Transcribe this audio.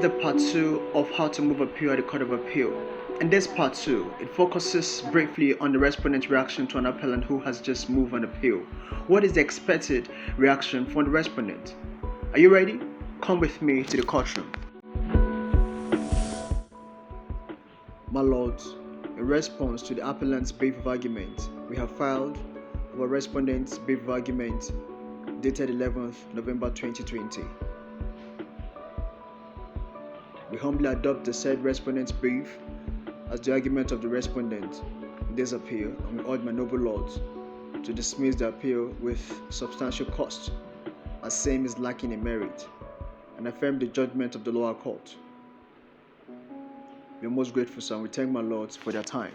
The part 2 of how to move appeal at the Court of Appeal. In this part 2, it focuses briefly on the respondent's reaction to an appellant who has just moved on appeal. What is the expected reaction from the respondent? Are you ready? Come with me to the courtroom. My lords, in response to the appellant's brief of argument, we have filed our respondent's brief of argument dated 11th November 2020. We humbly adopt the said respondent's brief as the argument of the respondent in this appeal, and we urge my noble lords to dismiss the appeal with substantial cost, as same is lacking in merit, and affirm the judgment of the lower court. We are most grateful, sir, and we thank my lords for their time.